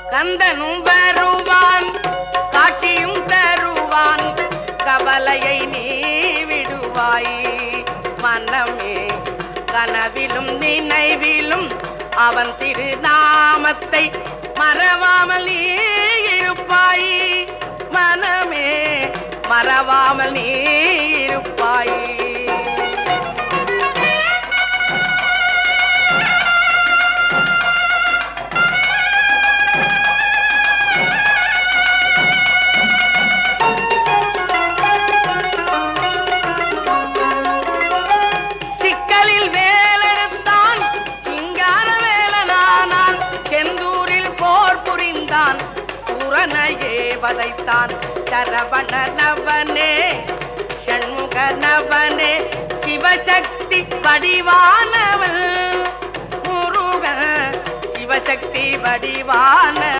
கந்தனும் வருவான் காட்சியும் தருவான் கவலையை நீ விடுவாய் மனமே கனவிலும் நினைவிலும் அவன் திருநாமத்தை மறவாமல் நீ இருப்பாய் மனமே மறவாமல் நீ இருப்பாய் வதைத்தான் சரவண நவனே ஷண்முக நவனே சிவசக்தி வடிவானவன் முருகன் சிவசக்தி வடிவான